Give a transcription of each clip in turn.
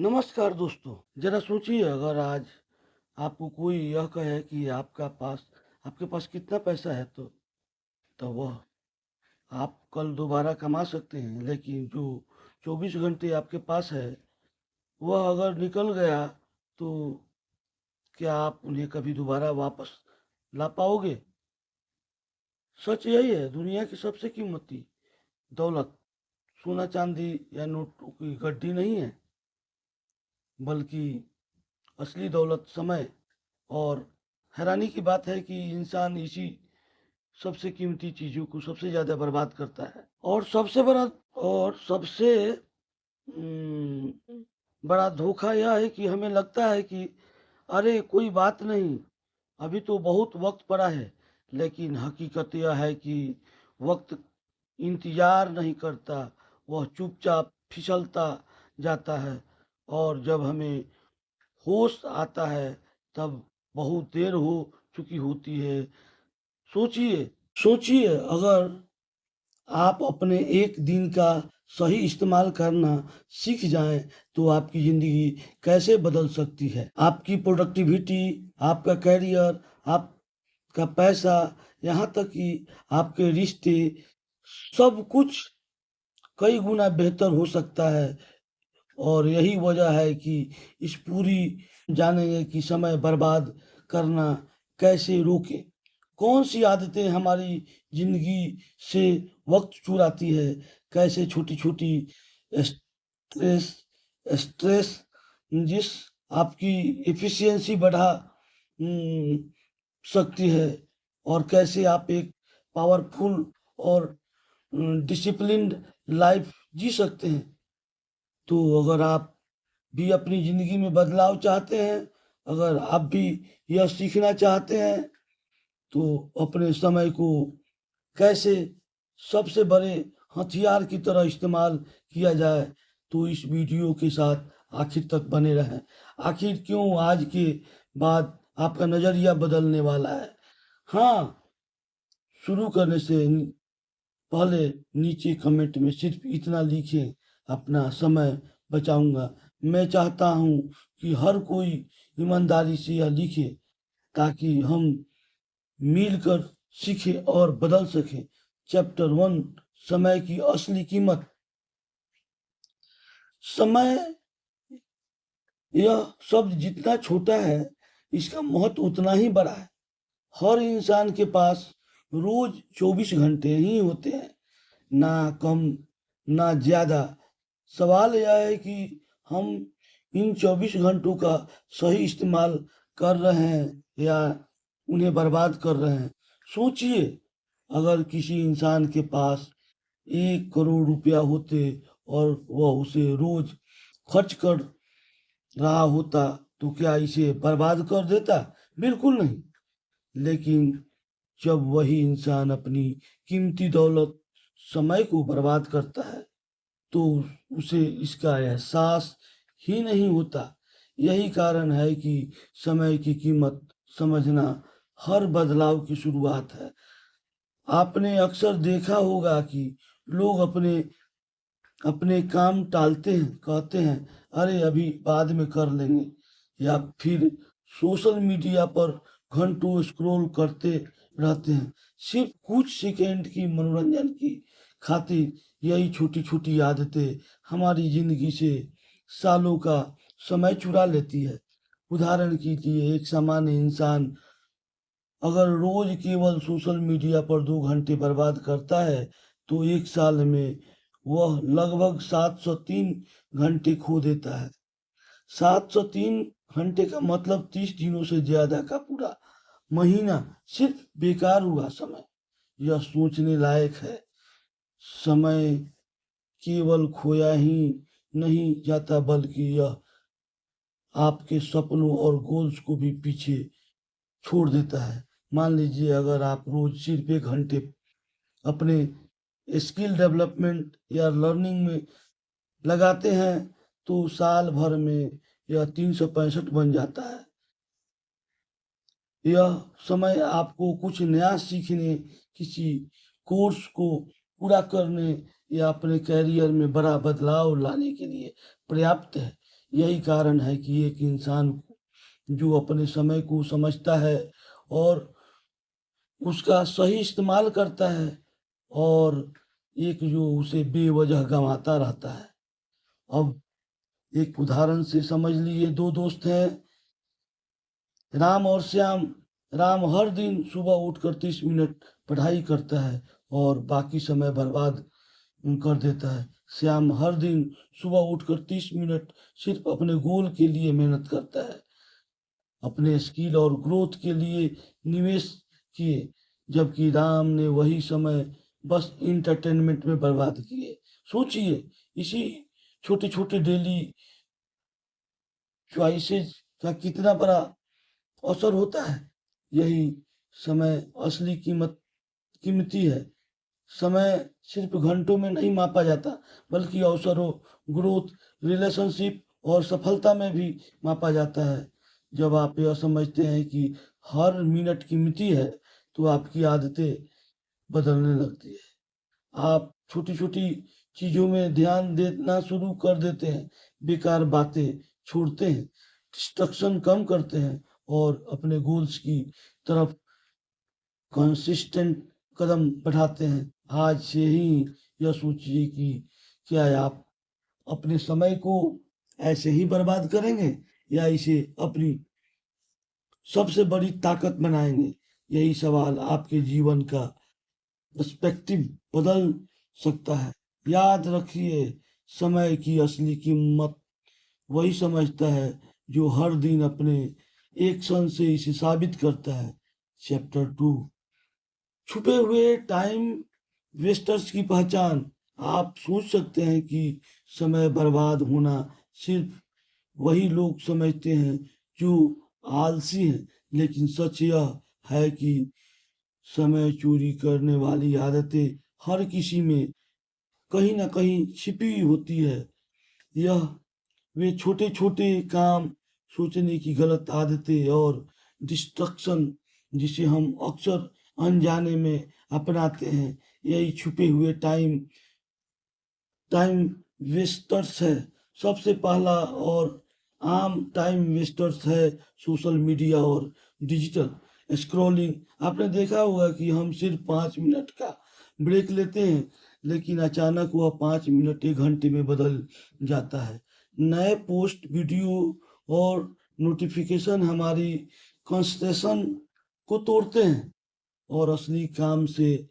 नमस्कार दोस्तों। जरा सोचिए, अगर आज आपको कोई यह कहे कि आपके पास कितना पैसा है, तो वह आप कल दोबारा कमा सकते हैं, लेकिन जो 24 घंटे आपके पास है वह अगर निकल गया तो क्या आप उन्हें कभी दोबारा वापस ला पाओगे? सच यही है, दुनिया की सबसे कीमती दौलत सोना चांदी या नोटों की गड्डी नहीं है, बल्कि असली दौलत समय। और हैरानी की बात है कि इंसान इसी सबसे कीमती चीज़ों को सबसे ज़्यादा बर्बाद करता है। और सबसे बड़ा धोखा यह है कि हमें लगता है कि अरे कोई बात नहीं, अभी तो बहुत वक्त पड़ा है। लेकिन हकीकत यह है कि वक्त इंतजार नहीं करता, वह चुपचाप फिसलता जाता है। और जब हमें होश आता है तब बहुत देर हो चुकी होती है। सोचिए सोचिए, अगर आप अपने एक दिन का सही इस्तेमाल करना सीख जाएं तो आपकी ज़िंदगी कैसे बदल सकती है। आपकी प्रोडक्टिविटी, आपका करियर, आपका पैसा, यहाँ तक कि आपके रिश्ते, सब कुछ कई गुना बेहतर हो सकता है। और यही वजह है कि इस पूरी जानेंगे कि समय बर्बाद करना कैसे रोकें। कौन सी आदतें हमारी ज़िंदगी से वक्त चुराती है, कैसे छोटी-छोटी स्ट्रेस स्ट्रेस जिस आपकी एफिशिएंसी बढ़ा उम, सकती है, और कैसे आप एक पावरफुल और डिसिप्लिन्ड लाइफ़ जी सकते हैं। तो अगर आप भी अपनी ज़िंदगी में बदलाव चाहते हैं, अगर आप भी यह सीखना चाहते हैं, तो अपने समय को कैसे सबसे बड़े हथियार की तरह इस्तेमाल किया जाए, तो इस वीडियो के साथ आखिर तक बने रहें। आखिर क्यों आज के बाद आपका नज़रिया बदलने वाला है। हाँ, शुरू करने से पहले नीचे कमेंट में सिर्फ इतना लिखें, अपना समय बचाऊंगा। मैं चाहता हूं कि हर कोई ईमानदारी से यह लिखे, ताकि हम मिलकर सीखें और बदल सकें। चैप्टर 1, समय की असली कीमत। समय, यह शब्द जितना छोटा है, इसका महत्व उतना ही बड़ा है। हर इंसान के पास रोज 24 घंटे ही होते हैं, ना कम ना ज़्यादा। सवाल यह है कि हम इन 24 घंटों का सही इस्तेमाल कर रहे हैं या उन्हें बर्बाद कर रहे हैं। सोचिए, अगर किसी इंसान के पास 1 करोड़ रुपया होते और वह उसे रोज खर्च कर रहा होता, तो क्या इसे बर्बाद कर देता? बिल्कुल नहीं। लेकिन जब वही इंसान अपनी कीमती दौलत समय को बर्बाद करता है, तो उसे इसका एहसास ही नहीं होता। यही कारण है कि समय की कीमत समझना हर बदलाव की शुरुआत है। आपने अक्सर देखा होगा कि लोग अपने अपने काम टालते हैं, कहते हैं अरे अभी बाद में कर लेंगे, या फिर सोशल मीडिया पर घंटों स्क्रॉल करते रहते हैं, सिर्फ कुछ सेकंड की मनोरंजन की खातिर। यही छोटी छोटी आदतें हमारी जिंदगी से सालों का समय चुरा लेती है। उदाहरण के लिए, एक सामान्य इंसान अगर रोज केवल सोशल मीडिया पर 2 घंटे बर्बाद करता है, तो एक साल में वह लगभग 703 घंटे खो देता है। 703 घंटे का मतलब 30 दिनों से ज्यादा का पूरा महीना सिर्फ बेकार हुआ समय। यह सोचने लायक है। समय केवल खोया ही नहीं जाता, बल्कि यह आपके सपनों और गोल्स को भी पीछे छोड़ देता है। मान लीजिए, अगर आप रोज सिर्फ 1 घंटे अपने स्किल डेवलपमेंट या लर्निंग में लगाते हैं, तो साल भर में यह 365 बन जाता है। यह समय आपको कुछ नया सीखने, किसी कोर्स को पूरा करने या अपने करियर में बड़ा बदलाव लाने के लिए पर्याप्त है। यही कारण है कि एक इंसान जो अपने समय को समझता है और उसका सही इस्तेमाल करता है, और एक जो उसे बेवजह गँवाता रहता है। अब एक उदाहरण से समझ लीजिए, 2 दोस्त हैं, राम और श्याम। राम हर दिन सुबह उठकर 30 मिनट पढ़ाई करता है और बाकी समय बर्बाद कर देता है। श्याम हर दिन सुबह उठकर 30 मिनट सिर्फ अपने गोल के लिए मेहनत करता है, अपने स्किल और ग्रोथ के लिए निवेश किए, जबकि राम ने वही समय बस एंटरटेनमेंट में बर्बाद किए। सोचिए, इसी छोटे-छोटे डेली चॉइसेस का कितना बड़ा असर होता है। यही समय असली कीमती है। समय सिर्फ घंटों में नहीं मापा जाता, बल्कि अवसरों, ग्रोथ, रिलेशनशिप और सफलता में भी मापा जाता है। जब आप यह समझते हैं कि हर मिनट कीमती है, तो आपकी आदतें बदलने लगती है। आप छोटी-छोटी चीज़ों में ध्यान देना शुरू कर देते हैं, बेकार बातें छोड़ते हैं, डिस्ट्रैक्शन कम करते हैं और अपने गोल्स की तरफ कंसिस्टेंट कदम बढ़ाते हैं। आज से ही यह सोचिए कि क्या आप अपने समय को ऐसे ही बर्बाद करेंगे या इसे अपनी सबसे बड़ी ताकत बनाएँगे? यही सवाल आपके जीवन का पर्सपेक्टिव बदल सकता है। याद रखिए, समय की असली कीमत वही समझता है जो हर दिन अपने एक्शन से इसे साबित करता है। चैप्टर 2, छुपे हुए टाइम वेस्टर्स की पहचान। आप सोच सकते हैं कि समय बर्बाद होना सिर्फ वही लोग समझते हैं जो आलसी हैं, लेकिन सच यह है कि समय चोरी करने वाली आदतें हर किसी में कहीं न कहीं छिपी होती है। यह वे छोटे-छोटे काम, सोचने की गलत आदतें और डिस्ट्रैक्शन जिसे हम अक्सर अनजाने में अपनाते हैं, यही छुपे हुए टाइम वेस्टर्स है। सबसे पहला और आम टाइम वेस्टर्स है सोशल मीडिया और डिजिटल स्क्रॉलिंग। आपने देखा होगा कि हम सिर्फ 5 मिनट का ब्रेक लेते हैं, लेकिन अचानक वह 5 मिनट 1 घंटे में बदल जाता है। नए पोस्ट, वीडियो और नोटिफिकेशन हमारी कंसंट्रेशन को तोड़ते हैं और असली काम से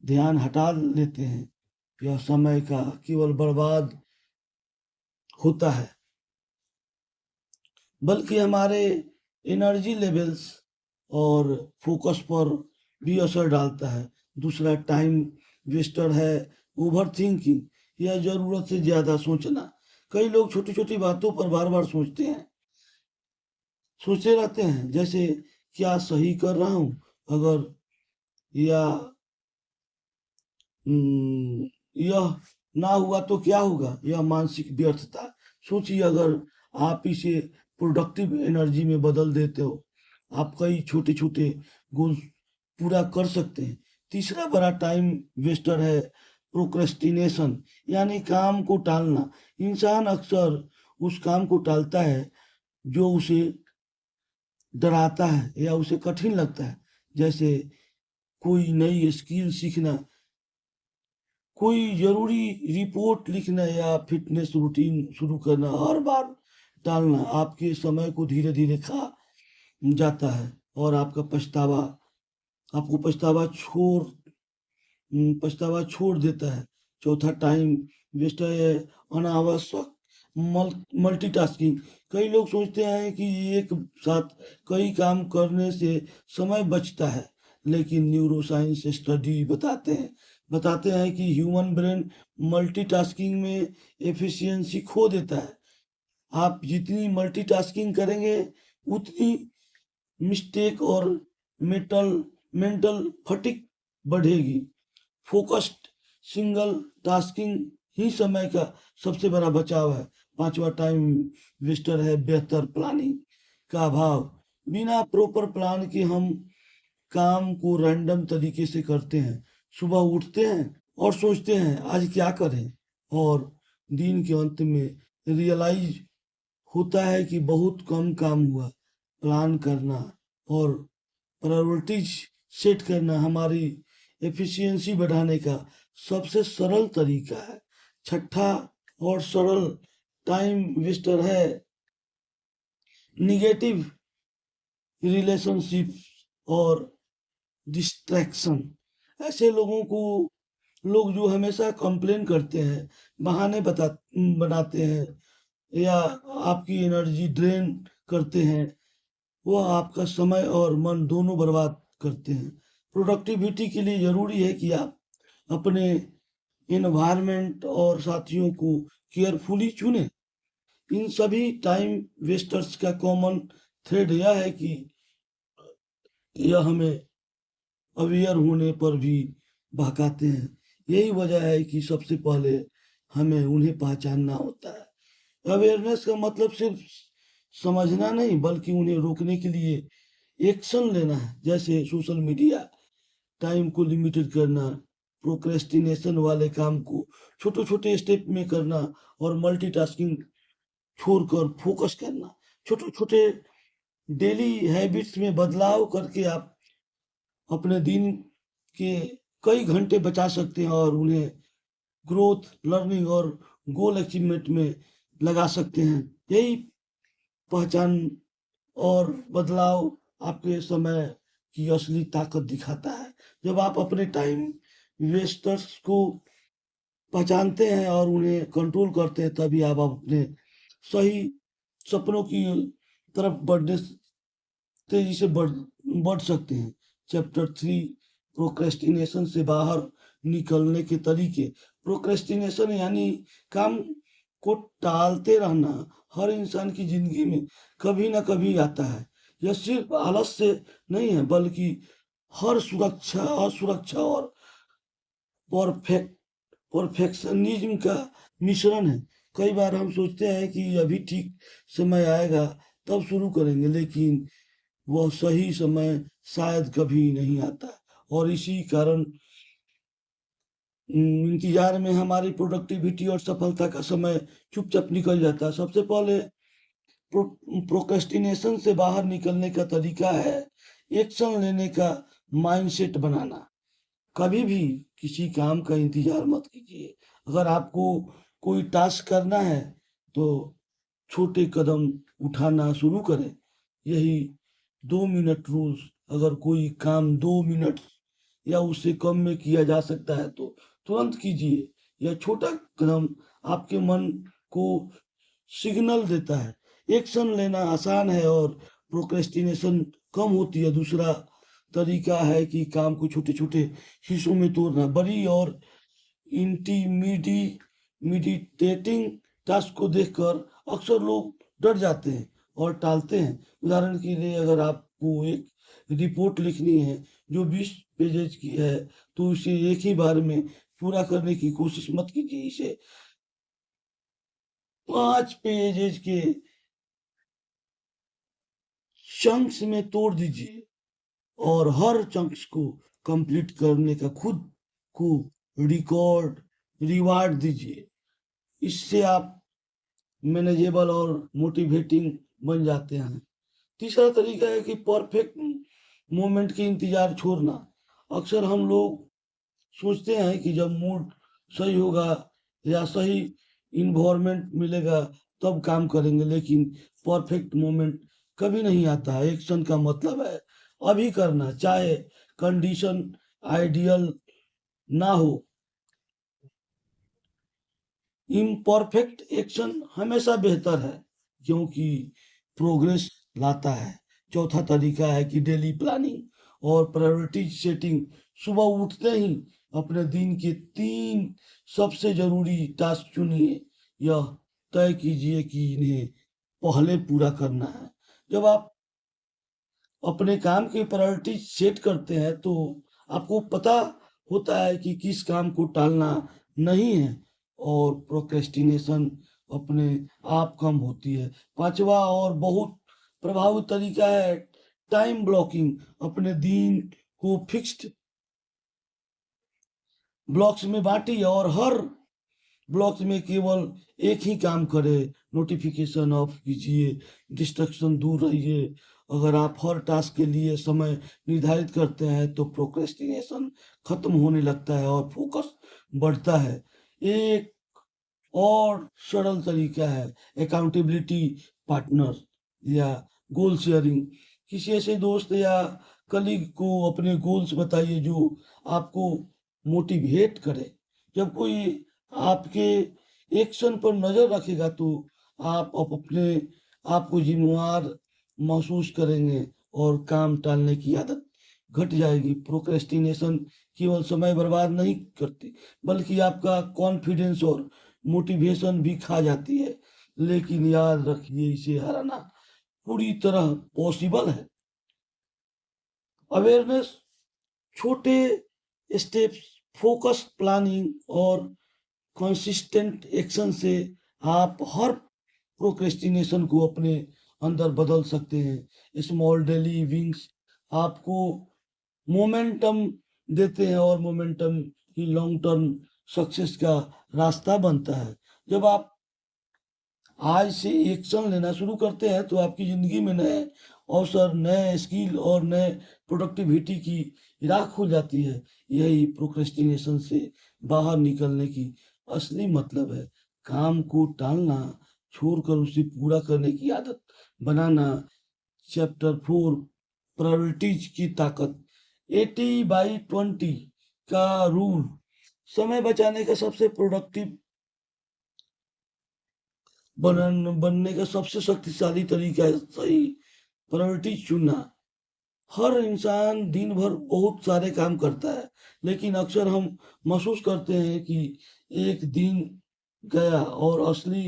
ध्यान हटा लेते हैं। यह समय का केवल बर्बाद होता है, बल्कि हमारे एनर्जी लेवल्स और फोकस पर भी असर डालता है। दूसरा टाइम वेस्टर है ओवरथिंकिंग, या ज़रूरत से ज़्यादा सोचना। कई लोग छोटी-छोटी बातों पर बार-बार सोचते रहते हैं, जैसे क्या सही कर रहा हूँ? अगर या यह ना हुआ तो क्या होगा? यह मानसिक व्यर्थता। सोचिए, अगर आप इसे प्रोडक्टिव एनर्जी में बदल देते हो, आप कई छोटे-छोटे गोल्स पूरा कर सकते हैं। तीसरा बड़ा टाइम वेस्टर है प्रोक्रेस्टिनेशन, यानी काम को टालना। इंसान अक्सर उस काम को टालता है जो उसे डराता है या उसे कठिन लगता है, जैसे कोई नई स्किल सीखना, कोई ज़रूरी रिपोर्ट लिखना या फ़िटनेस रूटीन शुरू करना। हर बार टालना आपके समय को धीरे-धीरे खा जाता है और आपको पछतावा छोड़ देता है। चौथा टाइम वेस्टर है अनावश्यक मल्टीटास्किंग। कई लोग सोचते हैं कि एक साथ कई काम करने से समय बचता है, लेकिन न्यूरोसाइंस स्टडी बताते हैं कि ह्यूमन ब्रेन मल्टीटास्किंग में एफिशिएंसी खो देता है। आप जितनी मल्टीटास्किंग करेंगे, उतनी मिस्टेक और मेटल मेंटल फटीग बढ़ेगी। फोकस्ड सिंगल टास्किंग ही समय का सबसे बड़ा बचाव है। पांचवा टाइम वेस्टर है बेहतर प्लानिंग का अभाव। बिना प्रॉपर प्लान के हम काम को रैंडम तरीके से करते हैं। सुबह उठते हैं और सोचते हैं आज क्या करें, और दिन के अंत में रियलाइज होता है कि बहुत कम काम हुआ। प्लान करना और प्रायोरिटीज सेट करना हमारी एफिशिएंसी बढ़ाने का सबसे सरल तरीका है। छठा और सरल टाइम वेस्टर है निगेटिव रिलेशनशिप और डिस्ट्रैक्शन। ऐसे लोगों को लोग जो हमेशा कंप्लेन करते हैं, बहाने बनाते हैं या आपकी एनर्जी ड्रेन करते हैं, वो आपका समय और मन दोनों बर्बाद करते हैं। प्रोडक्टिविटी के लिए ज़रूरी है कि आप अपने एनवायरनमेंट और साथियों को केयरफुली चुनें। इन सभी टाइम वेस्टर्स का कॉमन थ्रेड यह है कि यह हमें अवेयर होने पर भी बहकाते हैं। यही वजह है कि सबसे पहले हमें उन्हें पहचानना होता है। अवेयरनेस का मतलब सिर्फ समझना नहीं, बल्कि उन्हें रोकने के लिए एक्शन लेना है। जैसे सोशल मीडिया टाइम को लिमिटेड करना, प्रोक्रेस्टिनेशन वाले काम को छोटे छोटे स्टेप में करना और मल्टीटास्किंग छोड़कर फोकस करना। छोटे छोटे डेली हैबिट्स में बदलाव करके आप अपने दिन के कई घंटे बचा सकते हैं और उन्हें ग्रोथ, लर्निंग और गोल अचीवमेंट में लगा सकते हैं। यही पहचान और बदलाव आपके समय की असली ताकत दिखाता है। जब आप अपने टाइम वेस्टर्स को पहचानते हैं और उन्हें कंट्रोल करते हैं, तभी आप अपने सही सपनों की तरफ तेजी से बढ़ सकते हैं। चैप्टर 3 प्रोक्रेस्टिनेशन से बाहर निकलने के तरीके। प्रोक्रेस्टिनेशन यानी काम को टालते रहना हर इंसान की जिंदगी में कभी ना कभी आता है। यह सिर्फ आलस से नहीं है, बल्कि हर असुरक्षा और परफेक्ट परफेक्शनिज्म का मिश्रण है। कई बार हम सोचते हैं कि अभी ठीक समय आएगा तब शुरू करेंगे, लेकिन वह सही समय शायद कभी नहीं आता और इसी कारण इंतजार में हमारी प्रोडक्टिविटी और सफलता का समय चुपचाप निकल जाता है। सबसे पहले प्रोक्रेस्टिनेशन से बाहर निकलने का तरीका है एक्शन लेने का माइंडसेट बनाना। कभी भी किसी काम का इंतजार मत कीजिए। अगर आपको कोई टास्क करना है तो छोटे कदम उठाना शुरू करें। यही 2 मिनट रूल्स। अगर कोई काम 2 मिनट या उससे कम में किया जा सकता है तो तुरंत कीजिए। यह छोटा कदम आपके मन को सिग्नल देता है एक्शन लेना आसान है और प्रोक्रेस्टिनेशन कम होती है। दूसरा तरीका है कि काम को छोटे छोटे हिस्सों में तोड़ना। बड़ी और इंटीमिडिटेटिंग टास्क को देखकर अक्सर लोग डर जाते हैं और टालते हैं। उदाहरण के लिए, अगर आपको एक रिपोर्ट लिखनी है जो 20 पेजेज की है, तो उसे एक ही बार में पूरा करने की कोशिश मत कीजिए। इसे 5 पेजेज के चंक्स में तोड़ दीजिए और हर चंक्स को कंप्लीट करने का खुद को रिकॉर्ड रिवार्ड दीजिए। इससे आप मैनेजेबल और मोटिवेटिंग बन जाते हैं। तीसरा तरीका है कि परफेक्ट मोमेंट की इंतजार छोड़ना। अक्सर हम लोग सोचते हैं कि जब मूड सही होगा या सही इन्वायरमेंट मिलेगा तब काम करेंगे, लेकिन परफेक्ट मोमेंट कभी नहीं आता है। एक्शन का मतलब है अभी करना, चाहे कंडीशन आइडियल ना हो। इम्परफेक्ट एक्शन हमेशा बेहतर है क्योंकि प्रोग्रेस लाता है। चौथा तरीका है कि डेली प्लानिंग और प्रायोरिटी सेटिंग। सुबह उठते ही अपने दिन के 3 सबसे जरूरी टास्क चुनिए। यह तय कीजिए कि इन्हें पहले पूरा करना है। जब आप अपने काम की प्रायोरिटी सेट करते हैं तो आपको पता होता है कि किस काम को टालना नहीं है और प्रोक्रेस्टिनेशन अपने आप कम होती है। पांचवा और बहुत प्रभावी तरीका है टाइम ब्लॉकिंग। अपने दिन को फिक्स्ड ब्लॉक्स में बांटिए और हर ब्लॉक्स में केवल एक ही काम करें, नोटिफिकेशन ऑफ कीजिए, डिस्ट्रक्शन दूर रहिए। अगर आप हर टास्क के लिए समय निर्धारित करते हैं तो प्रोक्रेस्टिनेशन खत्म होने लगता है और फोकस बढ़ता है। एक और सरल तरीका है अकाउंटेबिलिटी पार्टनर या गोल शेयरिंग। किसी ऐसे दोस्त या कलीग को अपने गोल्स बताइए जो आपको मोटिवेट करे। जब कोई आपके एक्शन पर नजर रखेगा तो आप अपने आप को जिम्मेवार महसूस करेंगे और काम टालने की आदत घट जाएगी। प्रोक्रेस्टिनेशन केवल समय बर्बाद नहीं करती बल्कि आपका कॉन्फिडेंस और मोटिवेशन भी खा जाती है। लेकिन याद रखिए इसे हराना पूरी तरह पॉसिबल है। अवेयरनेस, छोटे स्टेप्स, फोकस, प्लानिंग और कंसिस्टेंट एक्शन से आप हर प्रोक्रेस्टिनेशन को अपने अंदर बदल सकते हैं। स्मॉल डेली विंग्स आपको मोमेंटम देते हैं और मोमेंटम ही लॉन्ग टर्म सक्सेस का रास्ता बनता है। जब आप आज से एक्शन लेना शुरू करते हैं तो आपकी ज़िंदगी में नए अवसर, नए स्किल और नए प्रोडक्टिविटी की राह खुल जाती है। यही प्रोक्रेस्टिनेशन से बाहर निकलने की असली मतलब है। काम को टालना छोड़कर उसे पूरा करने की आदत बनाना। चैप्टर 4, प्रायोरिटीज की ताकत। 80/20 का रूल समय बचाने का सबसे प्रोडक्टिव बनने का सबसे शक्तिशाली तरीका है सही प्रायोरिटी चुनना। हर इंसान दिन भर बहुत सारे काम करता है लेकिन अक्सर हम महसूस करते हैं कि एक दिन गया और असली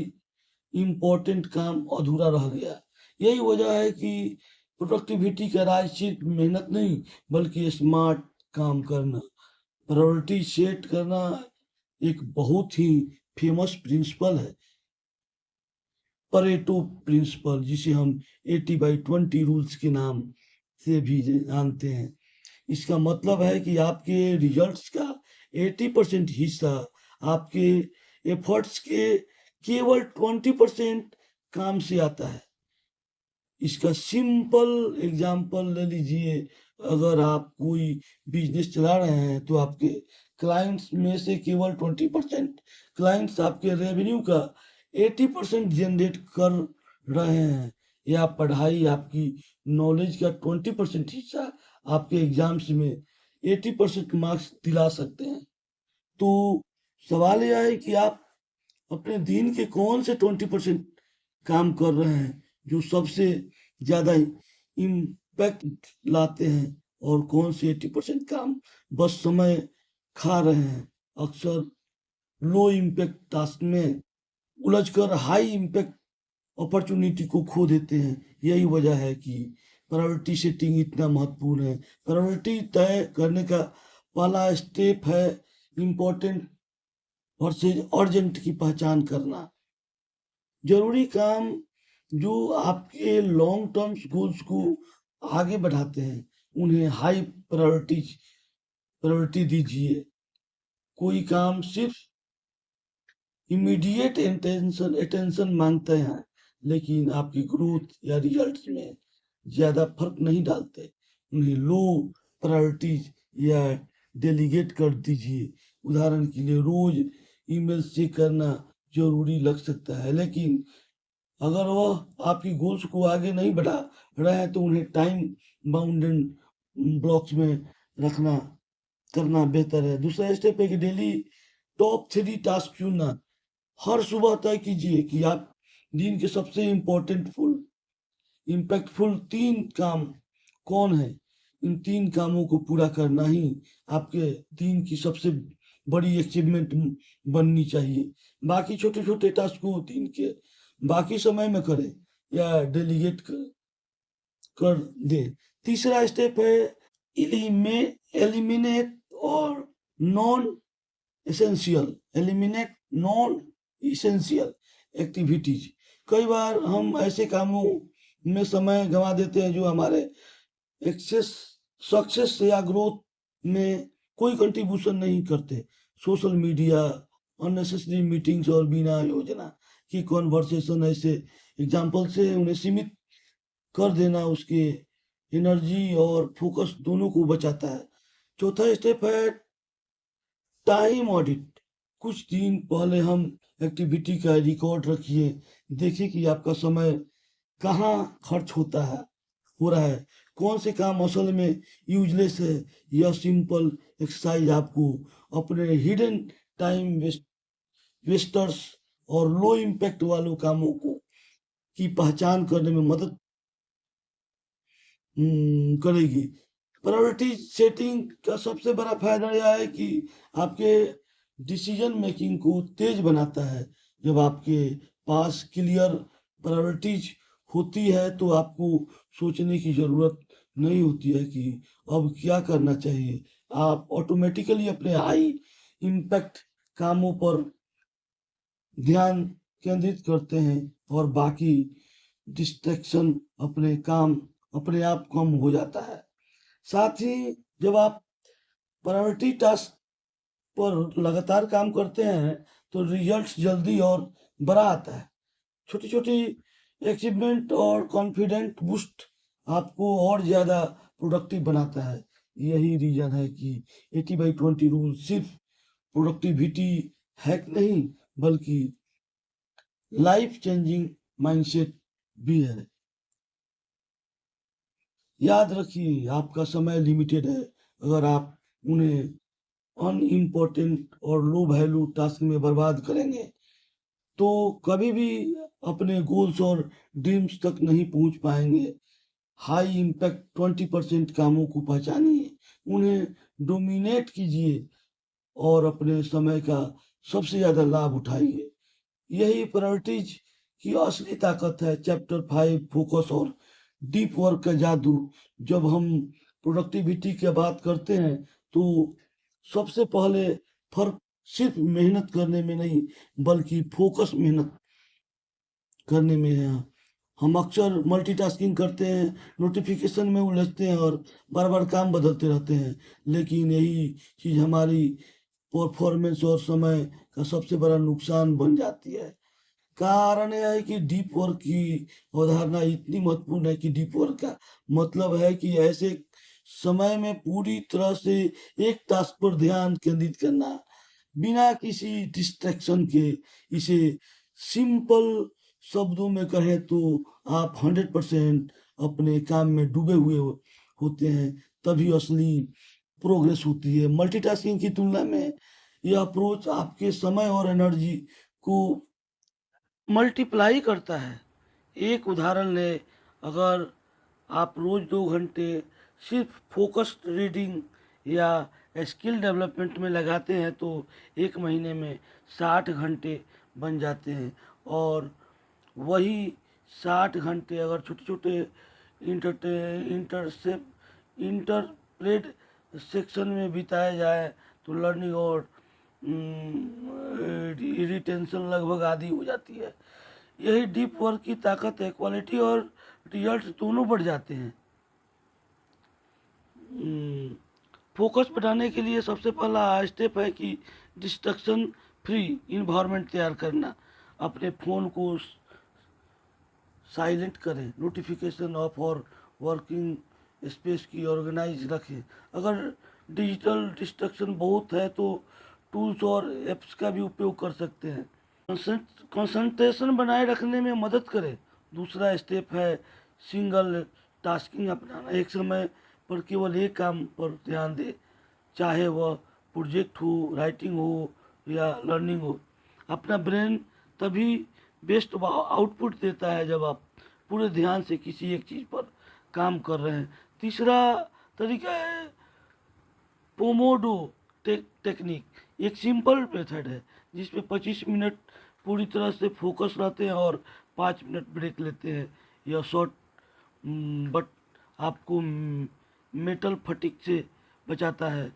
इम्पोर्टेंट काम अधूरा रह गया। यही वजह है कि प्रोडक्टिविटी का राज सिर्फ मेहनत नहीं बल्कि स्मार्ट काम करना, प्रायोरिटी सेट करना एक बहुत ही फेमस प्रिंसिपल है। परेटो प्रिंसिपल, जिसे हम 80/20 रूल्स के नाम से भी जानते हैं। इसका मतलब है कि आपके रिजल्ट्स का 80% हिस्सा आपके एफर्ट्स के केवल 20% काम से आता है। इसका सिंपल एग्जांपल ले लीजिए। अगर आप कोई बिजनेस चला रहे हैं तो आपके क्लाइंट्स में से केवल 20% क्लाइंट्स आपके रेवेन्यू का 80% जनरेट कर रहे हैं। या पढ़ाई, आपकी नॉलेज का 20% हिस्सा आपके एग्जाम्स में 80% मार्क्स दिला सकते हैं। तो सवाल यह है कि आप अपने दिन के कौन से 20% काम कर रहे हैं जो सबसे ज़्यादा इम्पैक्ट लाते हैं और कौन से 80% काम बस समय खा रहे हैं। अक्सर लो इम्पैक्ट टास्क में उलझकर हाई इम्पैक्ट अपॉर्चुनिटी को खो देते हैं। यही वजह है कि प्रायोरिटी सेटिंग इतना महत्वपूर्ण है। प्रायोरिटी तय करने का पहला स्टेप है इम्पोर्टेंट वर्सेज अर्जेंट की पहचान करना। जरूरी काम जो आपके लॉन्ग टर्म गोल्स को आगे बढ़ाते हैं उन्हें हाई प्रायोरिटी दीजिए। कोई काम सिर्फ इमीडिएट अटेंशन मांगते हैं लेकिन आपकी ग्रोथ या रिजल्ट्स में ज़्यादा फर्क नहीं डालते। उन्हें लो प्रायोरिटीज या डेलीगेट कर दीजिए। उदाहरण के लिए रोज ईमेल चेक करना जरूरी लग सकता है लेकिन अगर वह आपकी गोल्स को आगे नहीं बढ़ा रहे हैं तो उन्हें टाइम बाउंडेड ब्लॉक्स में रखना करना बेहतर है। दूसरा स्टेप है कि डेली टॉप 3 टास्क चुनना। हर सुबह तय कीजिए कि आप दिन के सबसे इम्पैक्टफुल 3 काम कौन है। इन 3 कामों को पूरा करना ही आपके दिन की सबसे बड़ी अचीवमेंट बननी चाहिए। बाकी छोटे छोटे टास्क को दिन के बाकी समय में करें या डेलीगेट कर दे। तीसरा स्टेप है एलिमिनेट और non eliminate non essential activities. कई बार हम ऐसे कामों में समय गंवा देते हैं जो हमारे एक्सेस सक्सेस या ग्रोथ में कोई कंट्रीब्यूशन नहीं करते। सोशल मीडिया, अननेसेसरी मीटिंग्स और बिना योजना की कॉन्वर्सेशन ऐसे एग्जाम्पल से उन्हें सीमित कर देना उसके एनर्जी और फोकस दोनों को बचाता है। चौथा स्टेप है टाइम ऑडिट। कुछ दिन पहले हम एक्टिविटी का रिकॉर्ड रखिए, देखिए कि आपका समय कहाँ खर्च होता है, हो रहा है, कौन से काम असल में यूजलेस है। यह सिंपल एक्सरसाइज आपको अपने हिडन टाइम वेस्टर्स और लो इम्पैक्ट वालों कामों को की पहचान करने में मदद करेगी। प्रायोरिटी सेटिंग का सबसे बड़ा फायदा यह है कि आपके डिसीजन मेकिंग को तेज बनाता है। जब आपके पास क्लियर प्रायोरिटीज होती है तो आपको सोचने की जरूरत नहीं होती है कि अब क्या करना चाहिए। आप ऑटोमेटिकली अपने हाई इम्पैक्ट कामों पर ध्यान केंद्रित करते हैं और बाकी डिस्ट्रैक्शन अपने काम अपने आप कम हो जाता है। साथ ही जब आप प्रायोरिटी टास्क पर लगातार काम करते हैं तो रिजल्ट जल्दी और बड़ा आता है। छोटी छोटी अचीवमेंट और कॉन्फिडेंट बूस्ट आपको और ज़्यादा प्रोडक्टिव बनाता है। यही रीजन है कि 80/20 रूल सिर्फ प्रोडक्टिविटी हैक नहीं बल्कि लाइफ चेंजिंग माइंडसेट भी है। याद रखिए आपका समय लिमिटेड है। अगर आप उन्हें अनइम्पोर्टेंट और लो वैल्यू टास्क में बर्बाद करेंगे तो कभी भी अपने गोल्स और ड्रीम्स तक नहीं पहुंच पाएंगे। हाई इम्पैक्ट 20% कामों को पहचानिए, उन्हें डोमिनेट कीजिए और अपने समय का सबसे ज़्यादा लाभ उठाइए। यही प्रायोरिटीज की असली ताकत है। चैप्टर 5 फोकस और डीप वर्क का जादू। जब हम प्रोडक्टिविटी की बात करते हैं तो सबसे पहले फर्क सिर्फ मेहनत करने में नहीं बल्कि फोकस मेहनत करने में है। हम अक्सर मल्टीटास्किंग करते हैं, नोटिफिकेशन में उलझते हैं और बार बार काम बदलते रहते हैं, लेकिन यही चीज़ हमारी परफॉर्मेंस और समय का सबसे बड़ा नुकसान बन जाती है। कारण यह है कि डीप वर्क की अवधारणा इतनी महत्वपूर्ण है कि डीप वर्क का मतलब है कि ऐसे समय में पूरी तरह से एक टास्क पर ध्यान केंद्रित करना बिना किसी डिस्ट्रैक्शन के। इसे सिंपल शब्दों में कहें तो आप 100% अपने काम में डूबे हुए होते हैं, तभी असली प्रोग्रेस होती है। मल्टीटास्किंग की तुलना में यह अप्रोच आपके समय और एनर्जी को मल्टीप्लाई करता है। एक उदाहरण लें, अगर आप रोज 2 घंटे सिर्फ फोकस्ड रीडिंग या स्किल डेवलपमेंट में लगाते हैं तो एक महीने में 60 घंटे बन जाते हैं। और वही 60 घंटे अगर छोटे छोटे इंटरटे इंटरसेप इंटरप्रेट सेक्शन में बिताया जाए तो लर्निंग और रिटेंशन लगभग आधी हो जाती है। यही डीप वर्क की ताकत है। क्वालिटी और रिजल्ट दोनों बढ़ जाते हैं। फोकस बढ़ाने के लिए सबसे पहला स्टेप है कि डिस्ट्रक्शन फ्री इन्वायरमेंट तैयार करना। अपने फ़ोन को साइलेंट करें, नोटिफिकेशन ऑफ और वर्किंग स्पेस की ऑर्गेनाइज रखें। अगर डिजिटल डिस्ट्रक्शन बहुत है तो टूल्स और एप्स का भी उपयोग कर सकते हैं। कंसंट्रेशन बनाए रखने में मदद करे। दूसरा स्टेप है सिंगल टास्किंग अपनाना। एक समय पर केवल एक काम पर ध्यान दे, चाहे वह प्रोजेक्ट हो, राइटिंग हो या लर्निंग हो। अपना ब्रेन तभी बेस्ट आउटपुट देता है जब आप पूरे ध्यान से किसी एक चीज़ पर काम कर रहे हैं। तीसरा तरीका है पोमोडो टेक्निक। एक सिंपल मेथड है जिसमें 25 मिनट पूरी तरह से फोकस रहते हैं और 5 मिनट ब्रेक लेते हैं। यह शॉर्ट बट आपको मेटल फटिक से बचाता है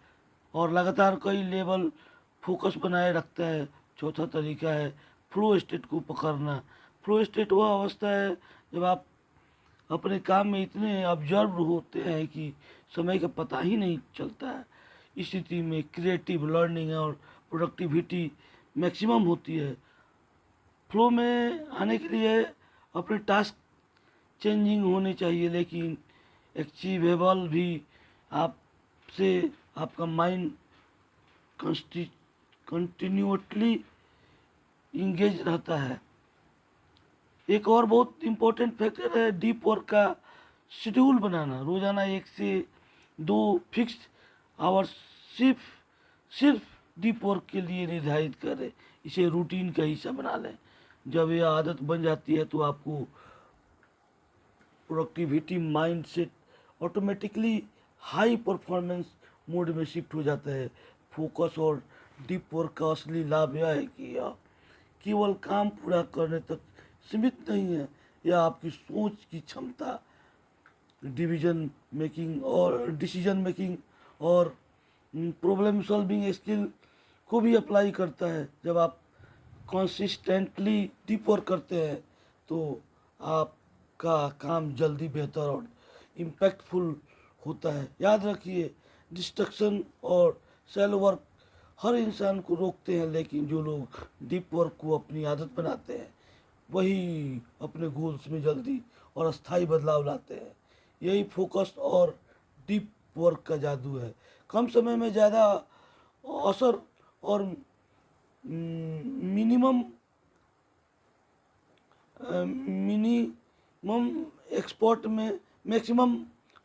और लगातार कई लेवल फोकस बनाए रखता है। चौथा तरीका है फ्लो स्टेट को पकड़ना। फ्लो स्टेट वह अवस्था है जब आप अपने काम में इतने ऑब्जर्व होते हैं कि समय का पता ही नहीं चलता है। इस स्थिति में क्रिएटिव लर्निंग और प्रोडक्टिविटी मैक्सिमम होती है। फ्लो में आने के लिए अपने टास्क चेंजिंग होने चाहिए, लेकिन अचीवेबल भी। आपसे आपका माइंड कंटिन्यूटली इंगेज रहता है। एक और बहुत इम्पोर्टेंट फैक्टर है डीप वर्क का शेड्यूल बनाना। रोजाना 1 से 2 फिक्स्ड आवर्स सिर्फ सिर्फ डीप वर्क के लिए निर्धारित करें। इसे रूटीन का हिस्सा बना लें। जब यह आदत बन जाती है तो आपको productivity mindset automatically high performance mode में शिफ्ट हो जाता है। फोकस और डीप वर्क का असली लाभ यह है कि यह केवल काम पूरा करने तक सीमित नहीं है, यह आपकी सोच की क्षमता, डिसीजन मेकिंग और प्रॉब्लम सॉल्विंग स्किल को भी अप्लाई करता है। जब आप कंसिस्टेंटली डीप वर्क करते हैं तो आपका काम जल्दी, बेहतर और इम्पैक्टफुल होता है। याद रखिए, डिस्ट्रक्शन और सेल वर्क हर इंसान को रोकते हैं, लेकिन जो लोग डीप वर्क को अपनी आदत बनाते हैं वही अपने गोल्स में जल्दी और अस्थायी बदलाव लाते हैं। यही फोकस और डीप वर्क का जादू है। कम समय में ज़्यादा असर और मिनिमम मिनिमम एक्सपोर्ट में मैक्सिमम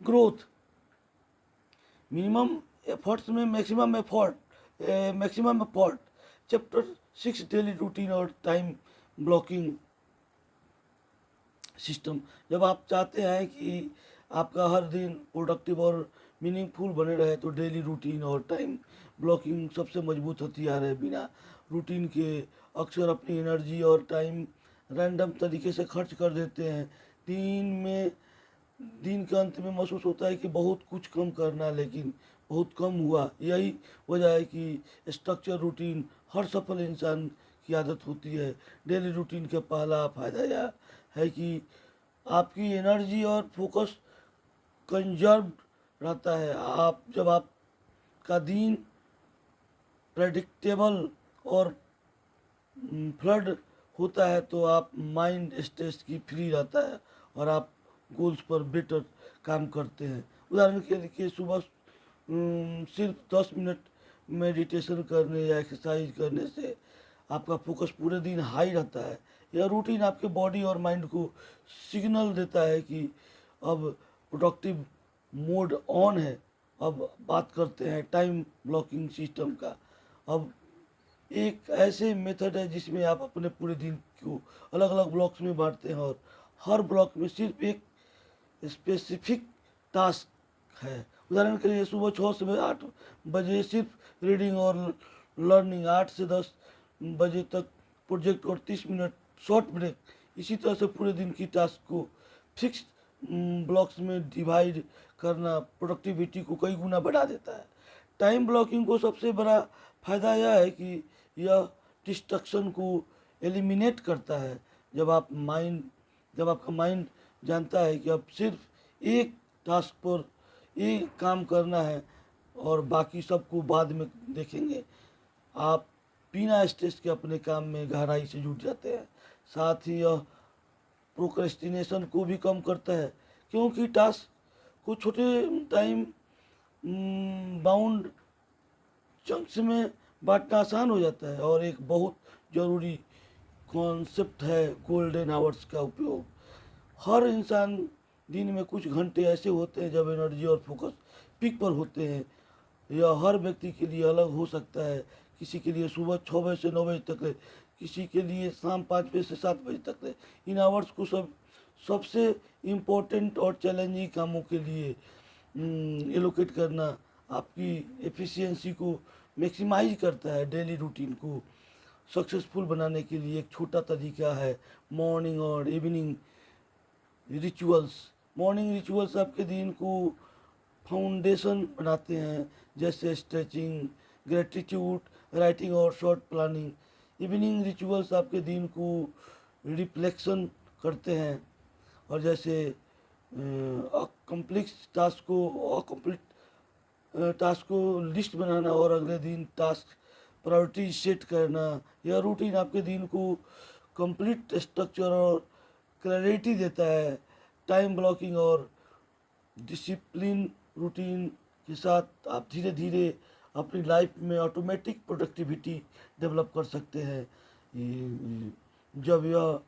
ग्रोथ। मिनिमम एफर्ट्स में maximum effort. Chapter 6 daily routine और टाइम ब्लॉकिंग सिस्टम। जब आप चाहते हैं कि आपका हर दिन प्रोडक्टिव और मीनिंगफुल बने रहे तो डेली रूटीन और टाइम ब्लॉकिंग सबसे मजबूत हथियार है। बिना रूटीन के अक्सर अपनी एनर्जी और टाइम रैंडम तरीके से खर्च कर देते हैं। दिन के अंत में महसूस होता है कि बहुत कुछ कम करना, लेकिन बहुत कम हुआ। यही वजह है कि स्ट्रक्चर रूटीन हर सफल इंसान की आदत होती है। डेली रूटीन का पहला फायदा यह है कि आपकी एनर्जी और फोकस कंजर्व रहता है। जब आपका दिन प्रेडिक्टेबल और फ्लड होता है तो आप माइंड स्ट्रेस की फ्री रहता है और आप गोल्स पर बेटर काम करते हैं। उदाहरण के लिए सुबह सिर्फ 10 मिनट मेडिटेशन करने या एक्सरसाइज करने से आपका फोकस पूरे दिन हाई रहता है। यह रूटीन आपके बॉडी और माइंड को सिग्नल देता है कि अब प्रोडक्टिव मोड ऑन है। अब बात करते हैं टाइम ब्लॉकिंग सिस्टम का। अब एक ऐसे मेथड है जिसमें आप अपने पूरे दिन को अलग अलग ब्लॉक्स में बांटते हैं और हर ब्लॉक में सिर्फ एक स्पेसिफिक टास्क है। उदाहरण के लिए सुबह 6 से 8 बजे सिर्फ रीडिंग और लर्निंग, 8 से 10 बजे तक प्रोजेक्ट और 30 मिनट शॉर्ट ब्रेक। इसी तरह से पूरे दिन की टास्क को फिक्स्ड ब्लॉक्स में डिवाइड करना प्रोडक्टिविटी को कई गुना बढ़ा देता है। टाइम ब्लॉकिंग को सबसे बड़ा फायदा यह है कि यह डिस्ट्रक्शन को एलिमिनेट करता है। जब आपका माइंड जानता है कि अब सिर्फ एक टास्क पर एक काम करना है और बाकी सबको बाद में देखेंगे, आप बिना स्ट्रेस के अपने काम में गहराई से जुट जाते हैं। साथ ही यह प्रोक्रेस्टिनेशन को भी कम करता है, क्योंकि टास्क को छोटे टाइम बाउंड चंक्स में बांटना आसान हो जाता है। और एक बहुत ज़रूरी कॉन्सेप्ट है गोल्डन आवर्स का उपयोग। हर इंसान दिन में कुछ घंटे ऐसे होते हैं जब एनर्जी और फोकस पीक पर होते हैं। यह हर व्यक्ति के लिए अलग हो सकता है। किसी के लिए सुबह 6 बजे से 9 बजे तक है, किसी के लिए शाम 5 बजे से 7 बजे तक है। इन आवर्स को सबसे इम्पोर्टेंट और चैलेंजिंग कामों के लिए एलोकेट करना आपकी एफिशिएंसी को मैक्सिमाइज करता है। डेली रूटीन को सक्सेसफुल बनाने के लिए एक छोटा तरीका है मॉर्निंग और इवनिंग रिचुअल्स। मॉर्निंग रिचुअल्स आपके दिन को फाउंडेशन बनाते हैं, जैसे स्ट्रेचिंग, ग्रेटिट्यूड राइटिंग और शॉर्ट प्लानिंग। इवनिंग रिचुअल्स आपके दिन को रिफ्लेक्शन करते हैं और जैसे अकम्प्लीट टास्क को लिस्ट बनाना और अगले दिन टास्क प्रायोरिटी सेट करना। यह रूटीन आपके दिन को कंप्लीट स्ट्रक्चर और क्लैरिटी देता है। टाइम ब्लॉकिंग और डिसिप्लिन रूटीन के साथ आप धीरे धीरे अपनी लाइफ में ऑटोमेटिक प्रोडक्टिविटी डेवलप कर सकते हैं। जब यह